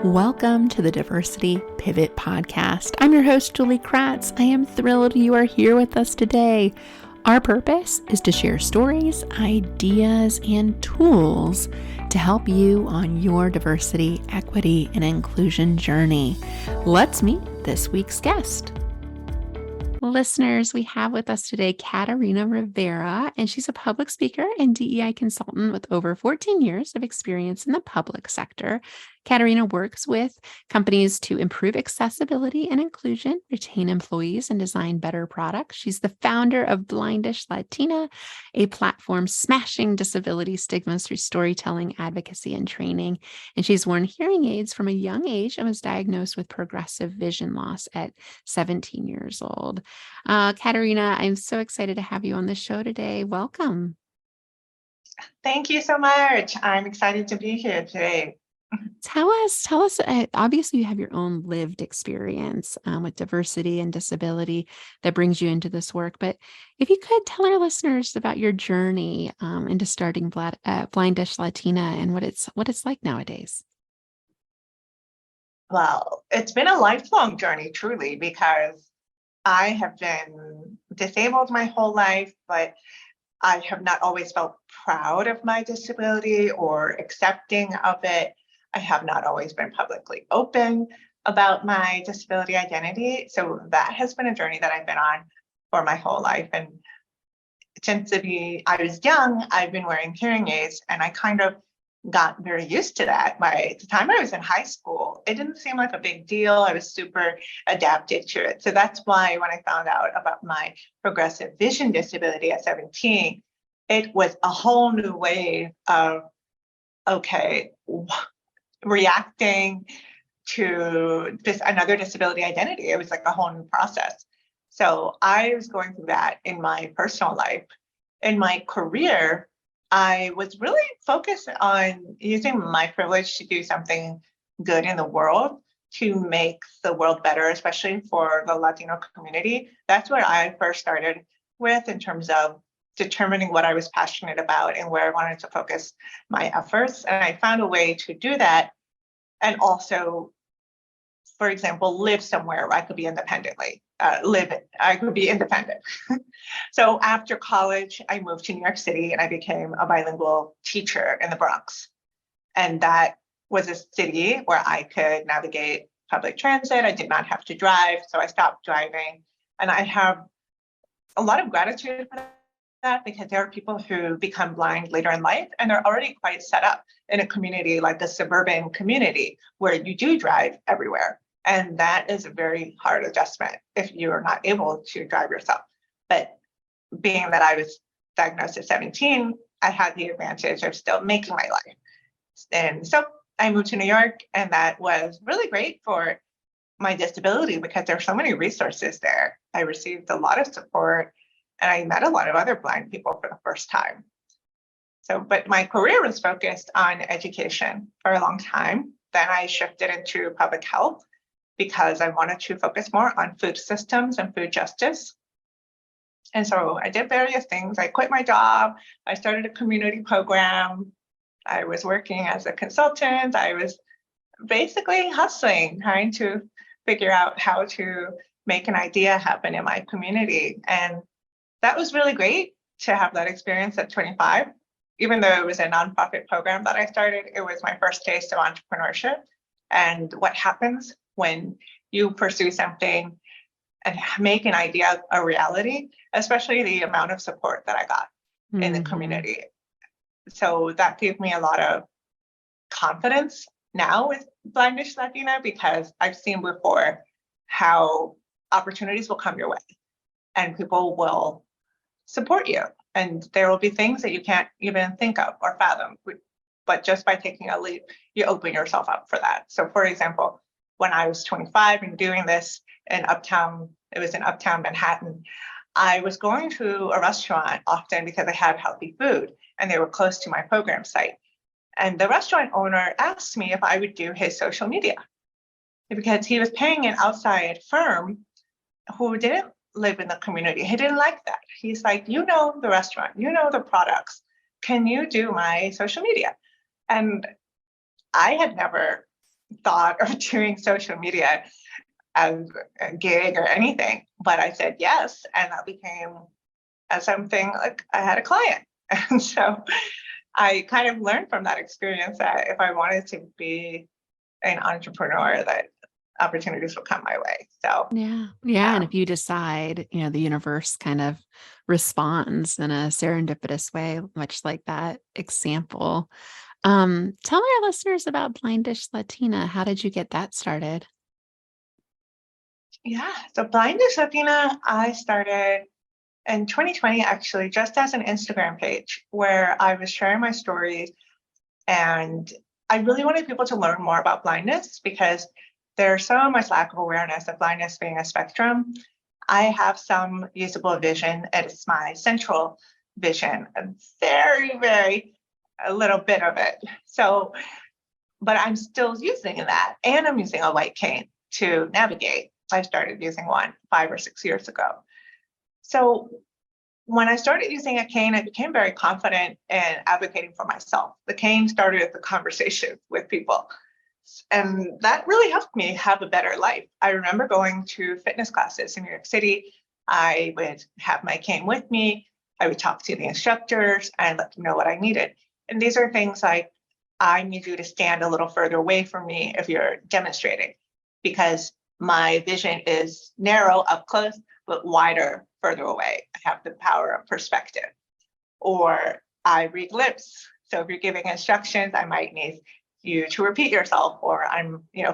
Welcome to the Diversity Pivot Podcast. I'm your host, Julie Kratz. I am thrilled you are here with us today. Our purpose is to share stories, ideas, and tools to help you on your diversity, equity, and inclusion journey. Let's meet this week's guest. Listeners, we have with us today Catarina Rivera, and she's a public speaker and DEI consultant with over 14 years of experience in the public sector. Catarina works with companies to improve accessibility and inclusion, retain employees, and design better products. She's the founder of Blindish Latina, a platform smashing disability stigmas through storytelling, advocacy, and training. And she's worn hearing aids from a young age and was diagnosed with progressive vision loss at 17 years old. Catarina, I'm so excited to have you on the show today. Welcome. Thank you so much. I'm excited to be here today. Tell us, obviously you have your own lived experience with diversity and disability that brings you into this work, but if you could tell our listeners about your journey into starting Blindish Latina and what it's like nowadays. Well, it's been a lifelong journey, truly, because I have been disabled my whole life, but I have not always felt proud of my disability or accepting of it. I have not always been publicly open about my disability identity. So that has been a journey that I've been on for my whole life. And since I was young, I've been wearing hearing aids, and I kind of got very used to that. By the time I was in high school, it didn't seem like a big deal. I was super adapted to it. So that's why when I found out about my progressive vision disability at 17, it was a whole new way of, reacting to this another disability identity. It was like a whole new process. So I was going through that in my personal life. In my career, I was really focused on using my privilege to do something good in the world, to make the world better, especially for the Latino community. That's where I first started with in terms of determining what I was passionate about and where I wanted to focus my efforts. And I found a way to do that and also, for example, live somewhere where I could be independently, I could be independent. So after college, I moved to New York City and I became a bilingual teacher in the Bronx. And that was a city where I could navigate public transit. I did not have to drive, so I stopped driving. And I have a lot of gratitude for that, because there are people who become blind later in life and they're already quite set up in a community like the suburban community where you do drive everywhere. And that is a very hard adjustment if you are not able to drive yourself. But being that I was diagnosed at 17, I had the advantage of still making my life. And so I moved to New York, and that was really great for my disability because there are so many resources there. I received a lot of support, and I met a lot of other blind people for the first time. So, but my career was focused on education for a long time. Then I shifted into public health because I wanted to focus more on food systems and food justice. And so I did various things. I quit my job. I started a community program. I was working as a consultant. I was basically hustling, trying to figure out how to make an idea happen in my community. And that was really great to have that experience at 25. Even though it was a nonprofit program that I started, it was my first taste of entrepreneurship and what happens when you pursue something and make an idea a reality, especially the amount of support that I got in the community. So that gave me a lot of confidence now with Blindish Latina, because I've seen before how opportunities will come your way and people will support you. And there will be things that you can't even think of or fathom. But just by taking a leap, you open yourself up for that. So for example, when I was 25 and doing this in Uptown Manhattan, I was going to a restaurant often because I had healthy food and they were close to my program site. And the restaurant owner asked me if I would do his social media because he was paying an outside firm who didn't live in the community. He didn't like that. He's like, you know the restaurant, you know the products. Can you do my social media? And I had never thought of doing social media as a gig or anything, but I said yes, and that became something like I had a client. And so I kind of learned from that experience that if I wanted to be an entrepreneur, that opportunities would come my way. So Yeah. Yeah. And um, if you decide, the universe kind of responds in a serendipitous way, much like that example. Tell our listeners about Blindish Latina. How did you get that started? yeah, so Blindish Latina, I started in 2020, actually, just as an Instagram page where I was sharing my stories. And I really wanted people to learn more about blindness because there's so much lack of awareness of blindness being a spectrum. I have some usable vision. It's my central vision, a very, very a little bit of it. So, but I'm still using that. And I'm using a white cane to navigate. I started using one 5 or 6 years ago. So when I started using a cane, I became very confident in advocating for myself. The cane started the conversation with people. And that really helped me have a better life. I remember going to fitness classes in New York City. I would have my cane with me. I would talk to the instructors and let them know what I needed. And these are things like, I need you to stand a little further away from me if you're demonstrating, because my vision is narrow up close, but wider further away. I have the power of perspective. Or I read lips. So if you're giving instructions, I might need you to repeat yourself, or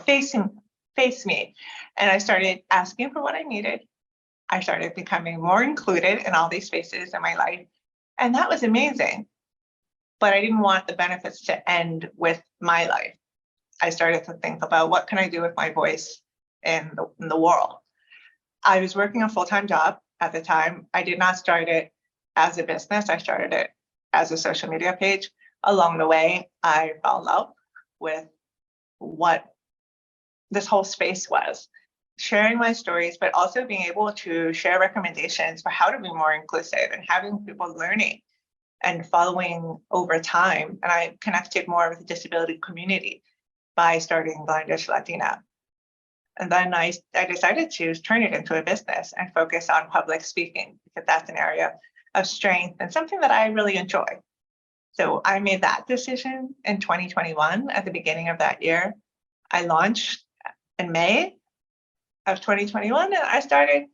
face me. And I started asking for what I needed. I started becoming more included in all these spaces in my life. And that was amazing. But I didn't want the benefits to end with my life. I started to think about what can I do with my voice in the world. I was working a full-time job at the time. I did not start it as a business. I started it as a social media page. Along the way, I fell in love with what this whole space was, sharing my stories, but also being able to share recommendations for how to be more inclusive and having people learning and following over time. And I connected more with the disability community by starting Blindish Latina. And then I decided to turn it into a business and focus on public speaking, because that's an area of strength and something that I really enjoy. So I made that decision in 2021 at the beginning of that year. I launched in May of 2021 and I started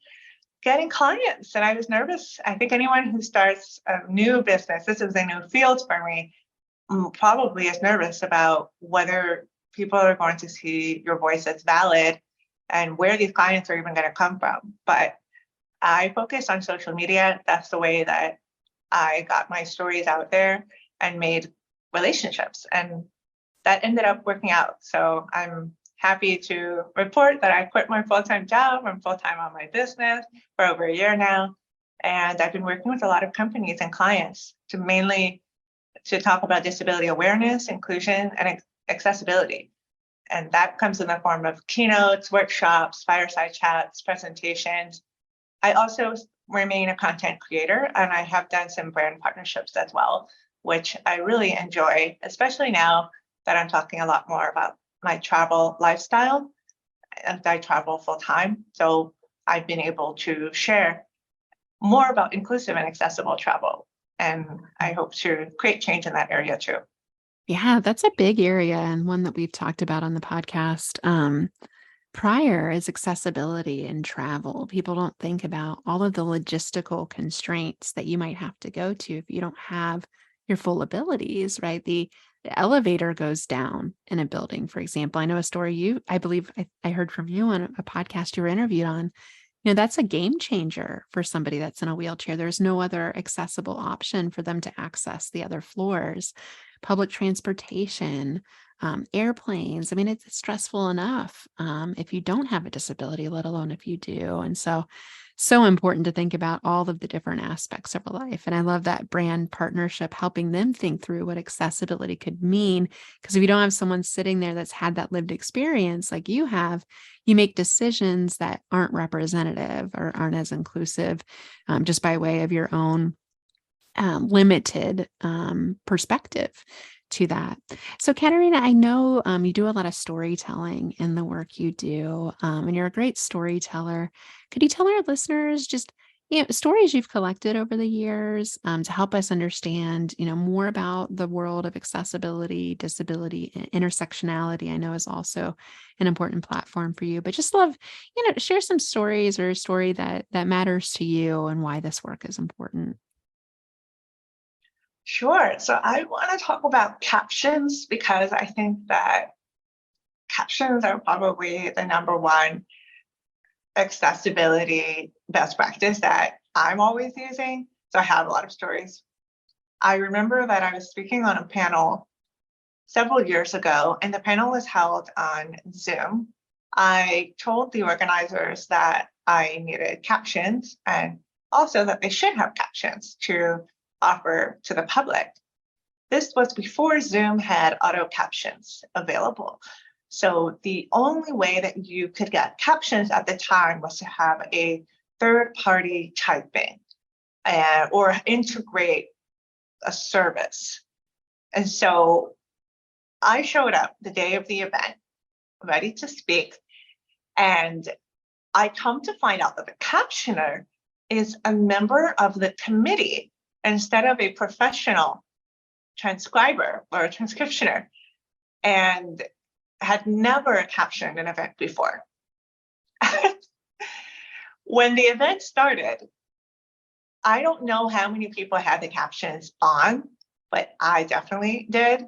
getting clients, and I was nervous. I think anyone who starts a new business, this is a new field for me, probably is nervous about whether people are going to see your voice as valid and where these clients are even going to come from. But I focused on social media. That's the way that I got my stories out there and made relationships. And that ended up working out. So I'm happy to report that I quit my full-time job. I'm full-time on my business for over a year now. And I've been working with a lot of companies and clients to talk about disability awareness, inclusion, and accessibility. And that comes in the form of keynotes, workshops, fireside chats, presentations. I also remain a content creator, and I have done some brand partnerships as well, which I really enjoy, especially now that I'm talking a lot more about my travel lifestyle, and I travel full time. So I've been able to share more about inclusive and accessible travel. And I hope to create change in that area too. Yeah, that's a big area and one that we've talked about on the podcast. Prior is accessibility in travel. People don't think about all of the logistical constraints that you might have to go to if you don't have your full abilities, right? The elevator goes down in a building, for example. I know a story I believe I heard from you on a podcast you were interviewed on. That's a game changer for somebody that's in a wheelchair. There's no other accessible option for them to access the other floors. Public transportation, airplanes. I mean, it's stressful enough if you don't have a disability, let alone if you do. And so important to think about all of the different aspects of our life. And I love that brand partnership, helping them think through what accessibility could mean. Because if you don't have someone sitting there that's had that lived experience like you have, you make decisions that aren't representative or aren't as inclusive, just by way of your own limited perspective. to that. So, Catarina, I know you do a lot of storytelling in the work you do, and you're a great storyteller. Could you tell our listeners just stories you've collected over the years to help us understand, more about the world of accessibility, disability, and intersectionality? I know is also an important platform for you, but just love, to share some stories or a story that matters to you and why this work is important. Sure. So I want to talk about captions because I think that captions are probably the number one accessibility best practice that I'm always using. So I have a lot of stories. I remember that I was speaking on a panel several years ago, and the panel was held on Zoom. I told the organizers that I needed captions and also that they should have captions to offer to the public. This was before Zoom had auto captions available. So the only way that you could get captions at the time was to have a third party typing or integrate a service. And so I showed up the day of the event, ready to speak, and I come to find out that the captioner is a member of the committee instead of a professional transcriber or a transcriptioner, and had never captioned an event before. When the event started, I don't know how many people had the captions on, but I definitely did.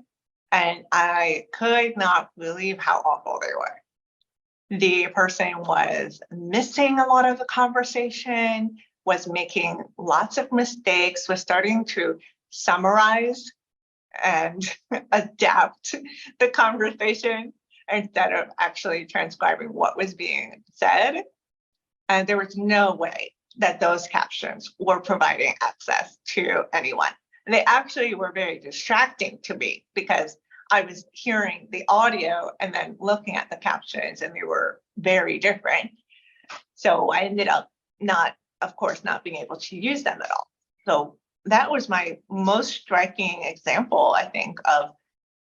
And I could not believe how awful they were. The person was missing a lot of the conversation, was making lots of mistakes, was starting to summarize and adapt the conversation instead of actually transcribing what was being said. And there was no way that those captions were providing access to anyone. And they actually were very distracting to me because I was hearing the audio and then looking at the captions, and they were very different. So I ended up of course, not being able to use them at all. So that was my most striking example, I think, of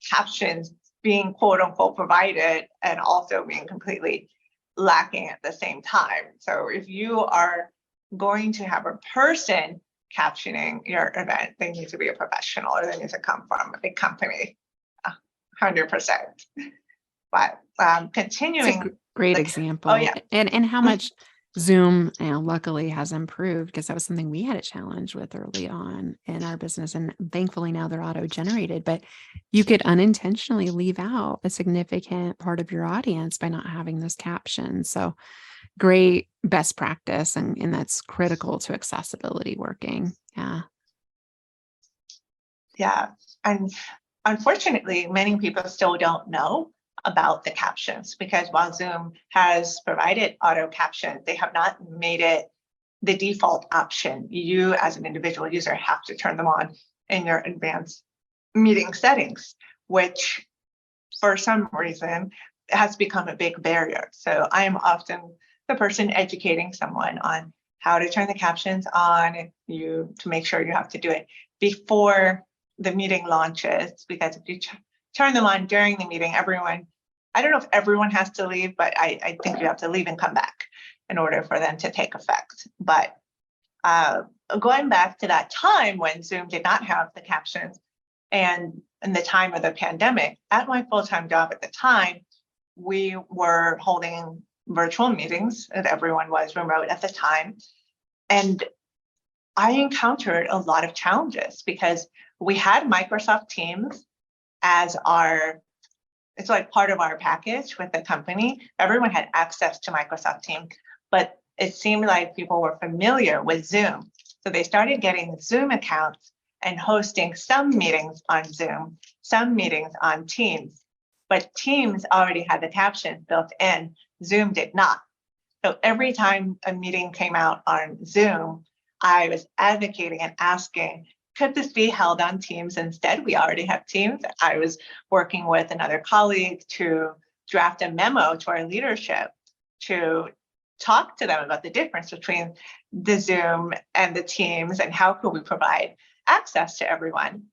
captions being quote unquote provided and also being completely lacking at the same time. So if you are going to have a person captioning your event, they need to be a professional or they need to come from a big company, 100%. But It's continuing. great Oh example. yeah. And how much Zoom, luckily has improved because that was something we had a challenge with early on in our business. And thankfully now they're auto generated, but you could unintentionally leave out a significant part of your audience by not having those captions. So great best practice. And that's critical to accessibility working. Yeah. Yeah. And unfortunately, many people still don't know about the captions because while Zoom has provided auto captions, they have not made it the default option. You, as an individual user, have to turn them on in your advanced meeting settings, which for some reason has become a big barrier. So I am often the person educating someone on how to turn the captions on, to make sure you have to do it before the meeting launches, because if you turn them on during the meeting, I don't know if everyone has to leave, but I think you have to leave and come back in order for them to take effect. But going back to that time when Zoom did not have the captions, and in the time of the pandemic, at my full-time job at the time, we were holding virtual meetings and everyone was remote at the time. And I encountered a lot of challenges because we had Microsoft Teams as it's like part of our package with the company. Everyone had access to Microsoft Teams, but it seemed like people were familiar with Zoom. So they started getting Zoom accounts and hosting some meetings on Zoom, some meetings on Teams, but Teams already had the captions built in. Zoom did not. So every time a meeting came out on Zoom, I was advocating and asking, could this be held on Teams instead? We already have Teams. I was working with another colleague to draft a memo to our leadership to talk to them about the difference between the Zoom and the Teams and how could we provide access to everyone.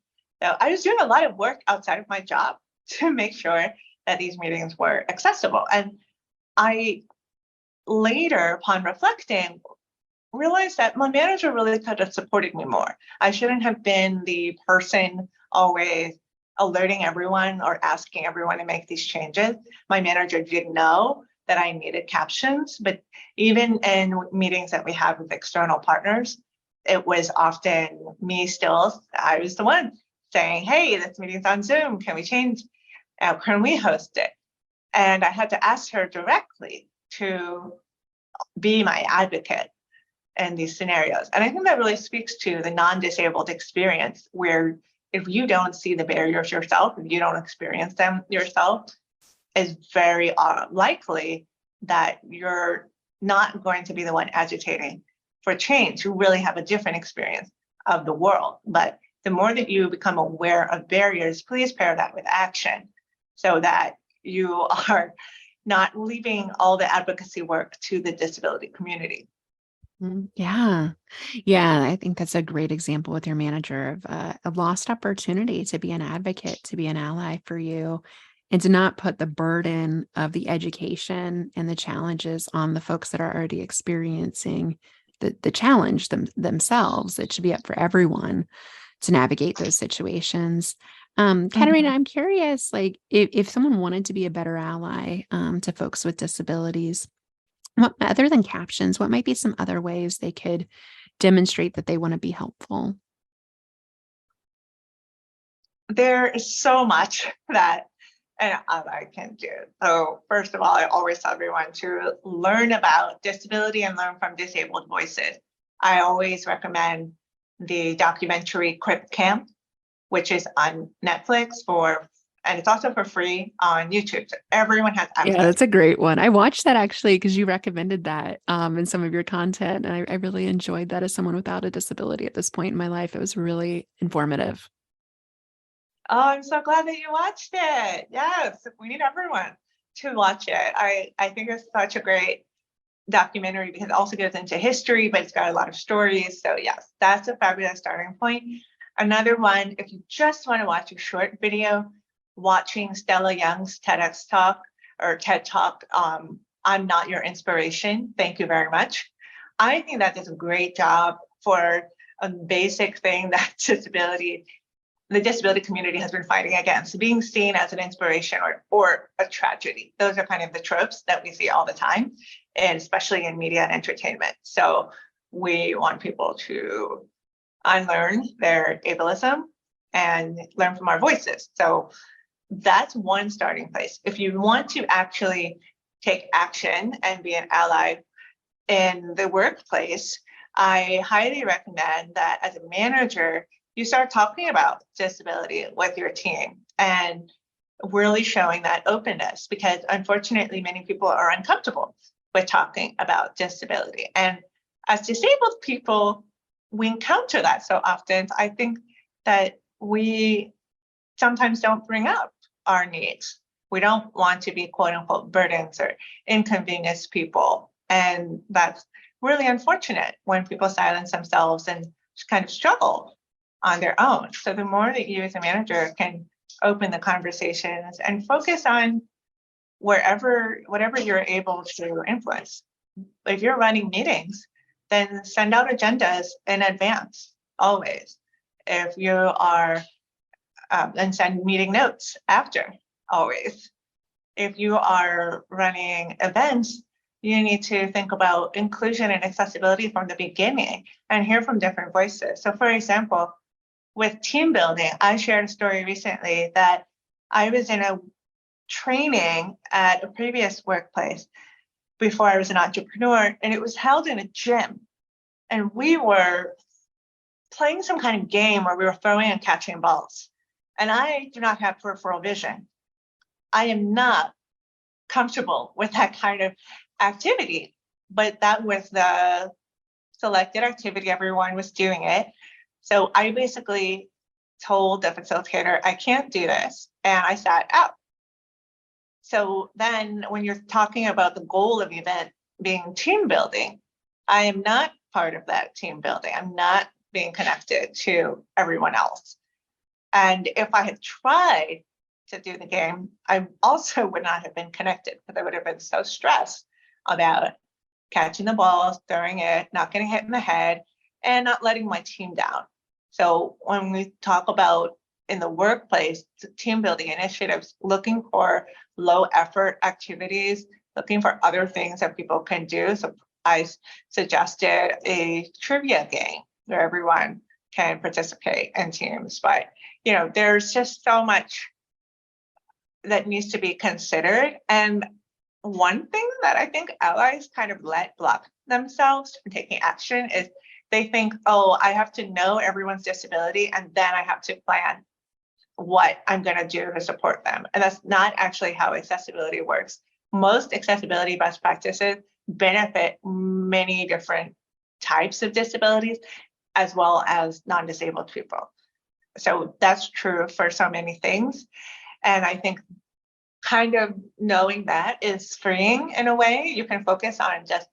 So I was doing a lot of work outside of my job to make sure that these meetings were accessible. And I later, upon reflecting, realized that my manager really could have supported me more. I shouldn't have been the person always alerting everyone or asking everyone to make these changes. My manager did know that I needed captions, but even in meetings that we had with external partners, it was often me still, I was the one saying, hey, this meeting's on Zoom. Can we change? Can we host it? And I had to ask her directly to be my advocate in these scenarios. And I think that really speaks to the non-disabled experience, where if you don't see the barriers yourself, if you don't experience them yourself, is very likely that you're not going to be the one agitating for change. You really have a different experience of the world. But the more that you become aware of barriers, please pair that with action so that you are not leaving all the advocacy work to the disability community. Yeah. Yeah. I think that's a great example with your manager of a lost opportunity to be an advocate, to be an ally for you, and to not put the burden of the education and the challenges on the folks that are already experiencing the challenge themselves. It should be up for everyone to navigate those situations. Catarina, Mhm. I'm curious, like if someone wanted to be a better ally to folks with disabilities, what other than captions, what might be some other ways they could demonstrate that they want to be helpful? There is so much that and I can do. So first of all, I always tell everyone to learn about disability and learn from disabled voices. I always recommend the documentary Crip Camp, which is on Netflix and it's also for free on YouTube. So everyone has Yeah, access. that's a great one. I watched that actually because you recommended that in some of your content. And I really enjoyed that as someone without a disability at this point in my life. It was really informative. Oh, I'm so glad that you watched it. Yes, we need everyone to watch it. I think it's such a great documentary because it also goes into history, but it's got a lot of stories. So yes, that's a fabulous starting point. Another one, if you just want to watch a short video, watching Stella Young's TEDx talk or TED talk, I'm not your inspiration. Thank you very much. I think that does a great job for a basic thing that the disability community has been fighting against, being seen as an inspiration or a tragedy. Those are kind of the tropes that we see all the time, and especially in media and entertainment. So we want people to unlearn their ableism and learn from our voices. So that's one starting place. If you want to actually take action and be an ally in the workplace, I highly recommend that as a manager, you start talking about disability with your team and really showing that openness, because unfortunately, many people are uncomfortable with talking about disability. And as disabled people, we encounter that so often. I think that we sometimes don't bring up our needs. We don't want to be quote unquote burdens or inconvenience people. And that's really unfortunate when people silence themselves and just kind of struggle on their own. So the more that you as a manager can open the conversations and focus on whatever you're able to influence. If you're running meetings, then send out agendas in advance, always. If you are, and send meeting notes after, always. If you are running events, you need to think about inclusion and accessibility from the beginning and hear from different voices. So, for example, with team building, I shared a story recently that I was in a training at a previous workplace before I was an entrepreneur, and it was held in a gym. And we were playing some kind of game where we were throwing and catching balls. And I do not have peripheral vision. I am not comfortable with that kind of activity, but that was the selected activity. Everyone was doing it. So I basically told the facilitator, I can't do this. And I sat out. So then when you're talking about the goal of the event being team building, I am not part of that team building. I'm not being connected to everyone else. And if I had tried to do the game, I also would not have been connected because I would have been so stressed about catching the ball, throwing it, not getting hit in the head, and not letting my team down. So when we talk about in the workplace, team building initiatives, looking for low effort activities, looking for other things that people can do. So I suggested a trivia game where everyone can participate in teams. But, there's just so much that needs to be considered. And one thing that I think allies kind of let block themselves from taking action is they think, oh, I have to know everyone's disability and then I have to plan what I'm going to do to support them. And that's not actually how accessibility works. Most accessibility best practices benefit many different types of disabilities as well as non-disabled people. So that's true for so many things. And I think kind of knowing that is freeing in a way. You can focus on just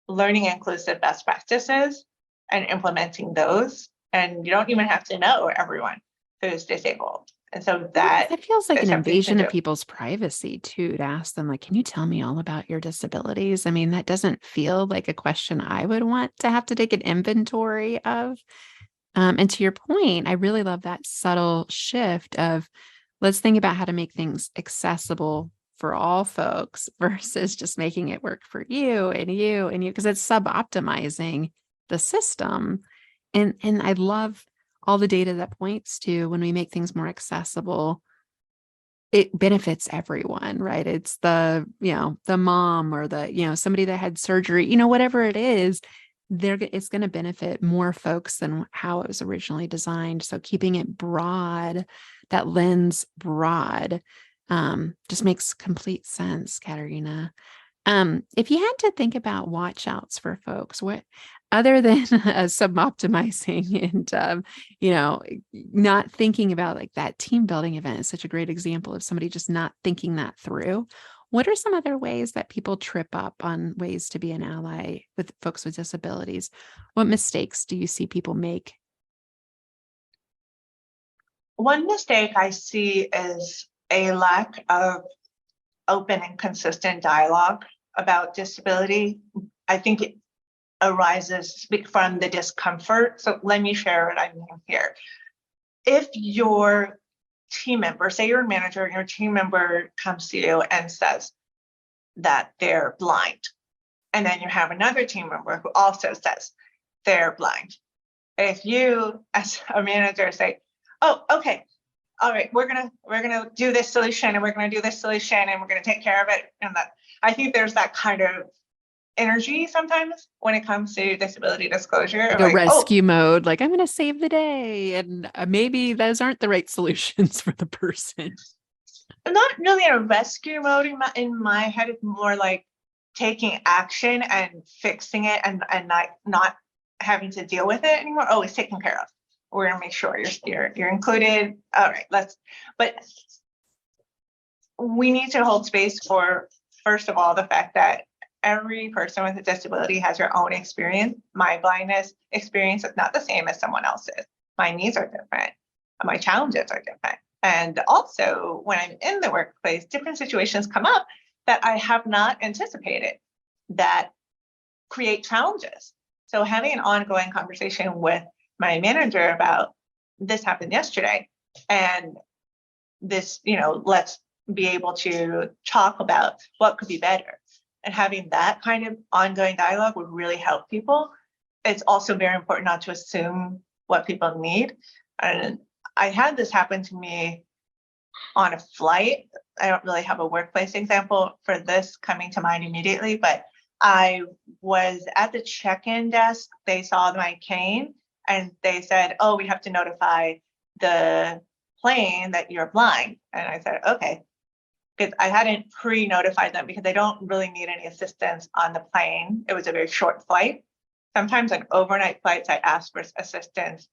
learning inclusive best practices and implementing those. And you don't even have to know everyone who's disabled. And so that feels like an is something you can invasion of do. people's privacy too, to ask them, like, can you tell me all about your disabilities? I mean, that doesn't feel like a question I would want to have to take an inventory of. And to your point, I really love that subtle shift of let's think about how to make things accessible for all folks versus just making it work for you and you and you, because it's sub-optimizing the system. And I love all the data that points to when we make things more accessible, it benefits everyone, right? It's the mom or somebody that had surgery, whatever it is, it's going to benefit more folks than how it was originally designed. So keeping it broad, that lens broad, just makes complete sense, Catarina. If you had to think about watch outs for folks, what other than sub-optimizing and not thinking about like that team building event is such a great example of somebody just not thinking that through. What are some other ways that people trip up on ways to be an ally with folks with disabilities? What mistakes do you see people make? One mistake I see is a lack of open and consistent dialogue about disability. I think it arises from the discomfort. So let me share what I mean here. If your team member, say you're a manager, and your team member comes to you and says that they're blind, and then you have another team member who also says they're blind. If you, as a manager, say, "Oh, okay, all right, we're gonna do this solution, and we're gonna do this solution, and we're gonna take care of it," and that, I think there's that kind of energy sometimes when it comes to disability disclosure, Like a rescue mode, like I'm going to save the day. And maybe those aren't the right solutions for the person. Not really in a rescue mode in my head. It's more like taking action and fixing it and not having to deal with it anymore. Oh, it's taken care of. We're gonna make sure you're included. All right, but we need to hold space for, first of all, the fact that every person with a disability has their own experience. My blindness experience is not the same as someone else's. My needs are different. My challenges are different. And also, when I'm in the workplace, different situations come up that I have not anticipated that create challenges. So having an ongoing conversation with my manager about this happened yesterday, and this, let's be able to talk about what could be better. And having that kind of ongoing dialogue would really help people. It's also very important not to assume what people need. And I had this happen to me on a flight. I don't really have a workplace example for this coming to mind immediately, but I was at the check-in desk. They saw my cane and they said, "Oh, we have to notify the plane that you're blind." And I said, "Okay." Because I hadn't pre-notified them because they don't really need any assistance on the plane. It was a very short flight. Sometimes on overnight flights, I ask for assistance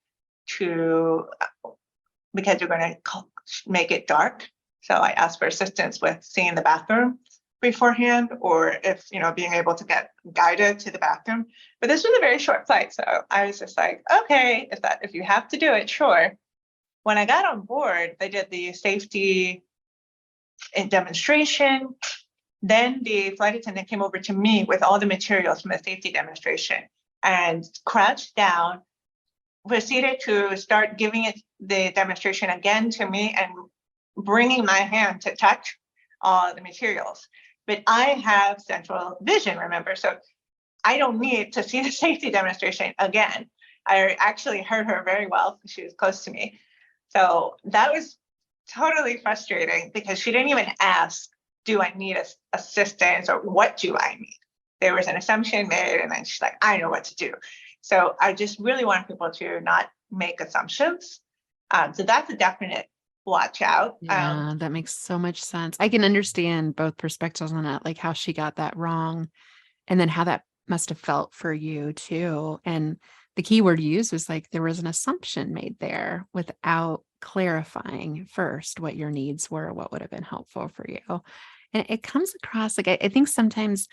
because you're going to make it dark. So I ask for assistance with seeing the bathroom beforehand, or if, being able to get guided to the bathroom. But this was a very short flight. So I was just like, okay, if you have to do it, sure. when I got on board, they did the safety demonstration. Then the flight attendant came over to me with all the materials from the safety demonstration and crouched down, proceeded to start giving it the demonstration again to me and bringing my hand to touch all the materials. But I have central vision, remember, so I don't need to see the safety demonstration again. I actually heard her very well because she was close to me. So that was totally frustrating because she didn't even ask, do I need assistance or what do I need? There was an assumption made and then she's like, I know what to do. So I just really want people to not make assumptions. So that's a definite watch out. Yeah, that makes so much sense. I can understand both perspectives on that, like how she got that wrong and then how that must have felt for you too. And the key word you used was like there was an assumption made there without clarifying first what your needs were, what would have been helpful for you. And it comes across like I think sometimes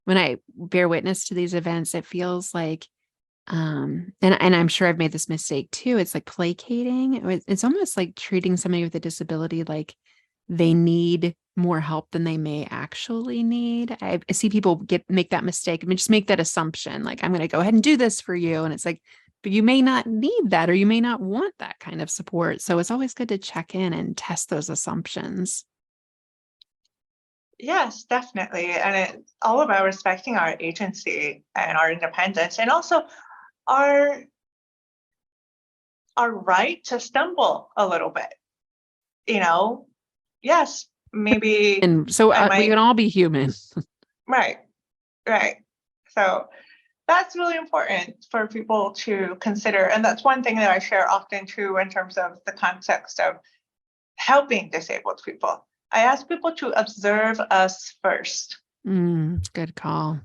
when I bear witness to these events, it feels like and I'm sure I've made this mistake too. It's like placating. It's almost like treating somebody with a disability like they need more help than they may actually need. I see people make that mistake. I mean, just make that assumption, like I'm going to go ahead and do this for you, and it's like, but you may not need that, or you may not want that kind of support. So it's always good to check in and test those assumptions. Yes, definitely. And it's all about respecting our agency and our independence and also our right to stumble a little bit. Yes, maybe And so we can all be human. Right. So that's really important for people to consider. And that's one thing that I share often too, in terms of the context of helping disabled people. I ask people to observe us first. Good call.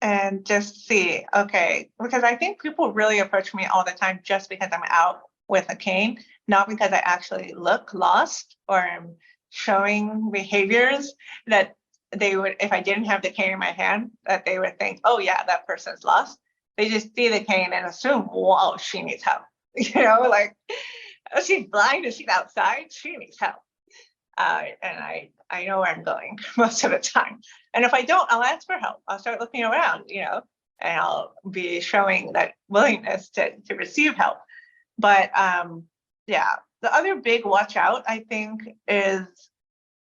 And just see, okay, because I think people really approach me all the time just because I'm out with a cane, not because I actually look lost or am showing behaviors that they would, if I didn't have the cane in my hand, that they would think, oh yeah, that person's lost. They just see the cane and assume, whoa, she needs help. Like, oh, she's blind and she's outside, she needs help. And I know where I'm going most of the time. And if I don't, I'll ask for help. I'll start looking around, and I'll be showing that willingness to receive help. But yeah, the other big watch out, I think, is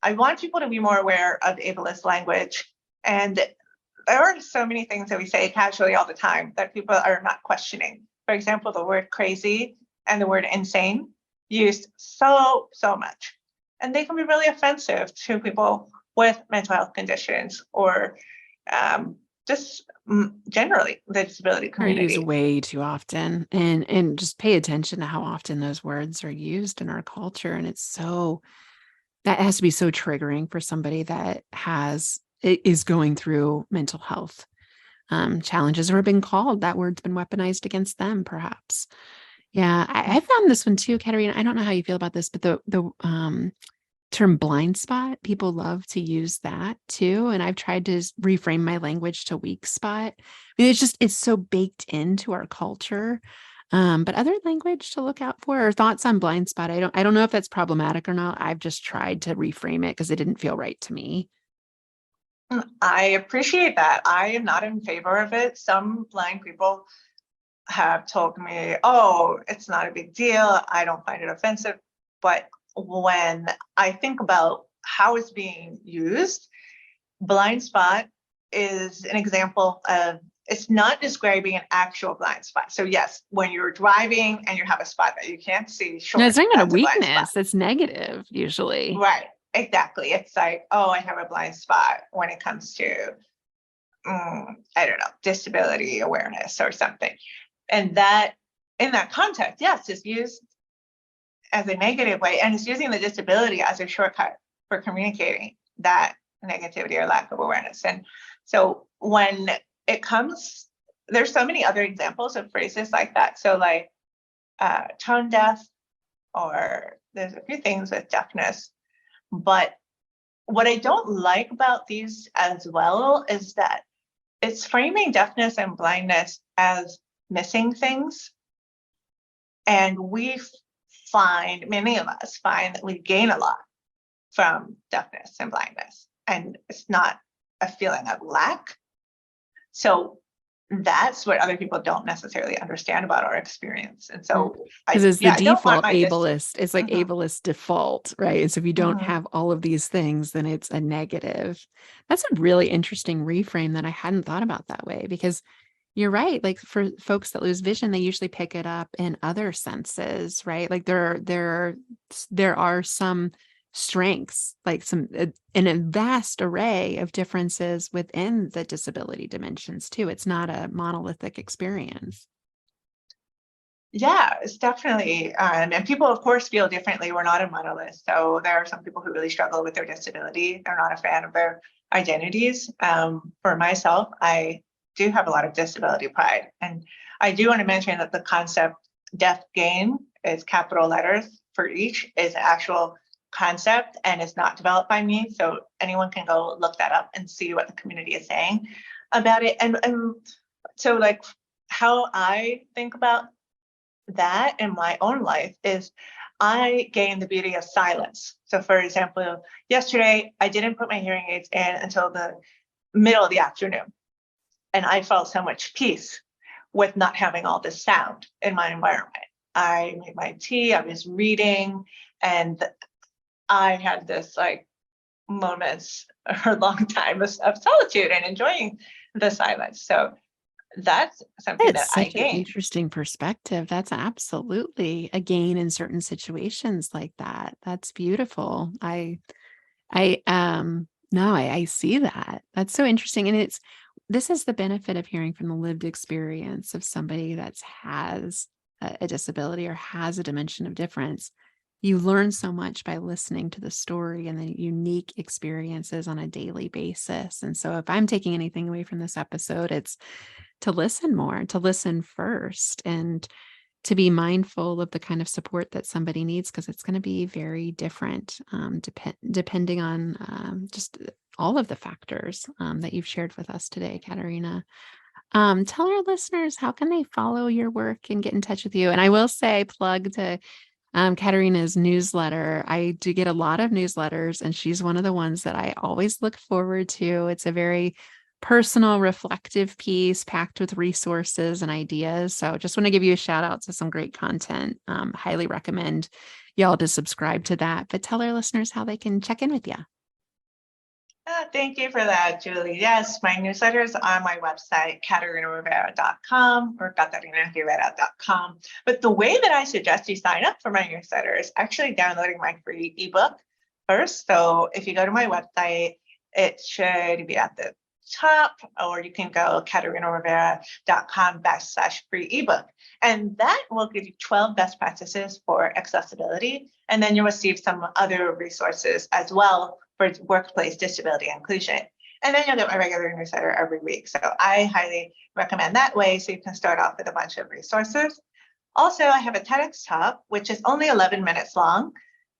I want people to be more aware of ableist language. And there are so many things that we say casually all the time that people are not questioning. For example, the word crazy and the word insane used so much. And they can be really offensive to people with mental health conditions or just generally the disability community. Are used way too often, and just pay attention to how often those words are used in our culture. And that has to be so triggering for somebody that is going through mental health challenges or have been called, that word's been weaponized against them, perhaps. Yeah, I found this one too, Catarina. I don't know how you feel about this, but the term blind spot, people love to use that too. And I've tried to reframe my language to weak spot. I mean, it's so baked into our culture. But other language to look out for, or thoughts on blind spot. I don't know if that's problematic or not. I've just tried to reframe it because it didn't feel right to me. I appreciate that. I am not in favor of it. Some blind people have told me, oh, it's not a big deal. I don't find it offensive. But when I think about how it's being used, blind spot is an example of, it's not describing an actual blind spot. So yes, when you're driving and you have a spot that you can't see, sure. No, it's not even a weakness. It's negative usually. Right, exactly. It's like, oh, I have a blind spot when it comes to, I don't know, disability awareness or something. And that, in that context, yes, it's used as a negative way, and it's using the disability as a shortcut for communicating that negativity or lack of awareness. And so when it comes, there's so many other examples of phrases like that. So like tone deaf, or there's a few things with deafness. But what I don't like about these as well is that it's framing deafness and blindness as missing things. And we many of us find that we gain a lot from deafness and blindness, and it's not a feeling of lack. So that's what other people don't necessarily understand about our experience. And so because it's the I don't want default my ableist. It's like Mhm, ableist default, right? And so if you don't mhm. have all of these things, then it's a negative. That's a really interesting reframe that I hadn't thought about that way, because you're right. Like for folks that lose vision, they usually pick it up in other senses, right? Like there are some strengths, like in a vast array of differences within the disability dimensions too. It's not a monolithic experience. Yeah, it's definitely, and people, of course, feel differently. We're not a monolith. So there are some people who really struggle with their disability. They're not a fan of their identities. For myself, I do have a lot of disability pride. And I do want to mention that the concept deaf gain is capital letters for each, is an actual concept and is not developed by me. So anyone can go look that up and see what the community is saying about it. And so, like, how I think about that in my own life is I gained the beauty of silence. So, for example, yesterday I didn't put my hearing aids in until the middle of the afternoon, and I felt so much peace with not having all this sound in my environment. I made my tea, I was reading, and I had this like moments or long time of solitude and enjoying the silence. So that's something It's that I such an gained. interesting perspective. That's absolutely a gain in certain situations like that. That's beautiful. No, I see that. That's so interesting. And this is the benefit of hearing from the lived experience of somebody that has a disability or has a dimension of difference. You learn so much by listening to the story and the unique experiences on a daily basis. And so if I'm taking anything away from this episode, it's to listen more, to listen first, and to be mindful of the kind of support that somebody needs, because it's going to be very different, depending on just all of the factors that you've shared with us today, Catarina. Tell our listeners, how can they follow your work and get in touch with you? And I will say, plug to Catarina's newsletter. I do get a lot of newsletters, and she's one of the ones that I always look forward to. It's a very personal, reflective piece packed with resources and ideas. So just want to give you a shout out to some great content. Highly recommend y'all to subscribe to that, but tell our listeners how they can check in with you. Thank you for that, Julie. Yes, my newsletter is on my website, CatarinaRivera.com or CatarinaRivera.com. But the way that I suggest you sign up for my newsletter is actually downloading my free ebook first. So if you go to my website, it should be at the top, or you can go CatarinaRivera.com/free ebook. And that will give you 12 best practices for accessibility. And then you'll receive some other resources as well for workplace disability inclusion. And then you'll get my regular newsletter every week. So I highly recommend that way, so you can start off with a bunch of resources. Also, I have a TEDx talk, which is only 11 minutes long,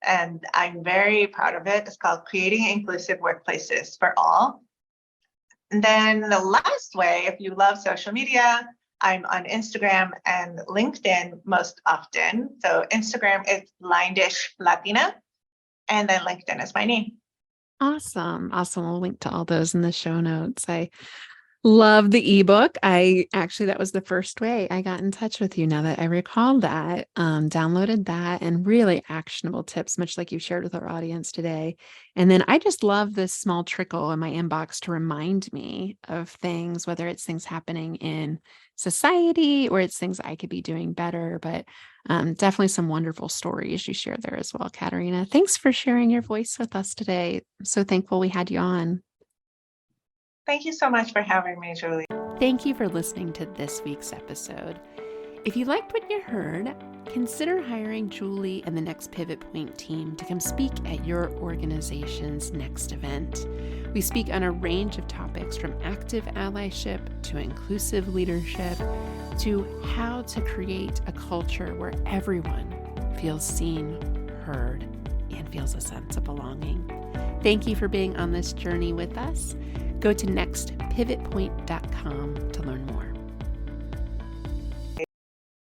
and I'm very proud of it. It's called Creating Inclusive Workplaces for All. And then the last way, if you love social media, I'm on Instagram and LinkedIn most often. So Instagram is Blindish Latina, and then LinkedIn is my name. Awesome. Awesome. We'll link to all those in the show notes. I love the ebook. That was the first way I got in touch with you, now that I recall that. Downloaded that, and really actionable tips, much like you shared with our audience today. And then I just love this small trickle in my inbox to remind me of things, whether it's things happening in society or it's things I could be doing better. But definitely some wonderful stories you share there as well, Catarina. Thanks for sharing your voice with us today. I'm so thankful we had you on. Thank you so much for having me, Julie. Thank you for listening to this week's episode. If you liked what you heard, consider hiring Julie and the Next Pivot Point team to come speak at your organization's next event. We speak on a range of topics, from active allyship to inclusive leadership to how to create a culture where everyone feels seen, heard, and feels a sense of belonging. Thank you for being on this journey with us. Go to nextpivotpoint.com to learn more.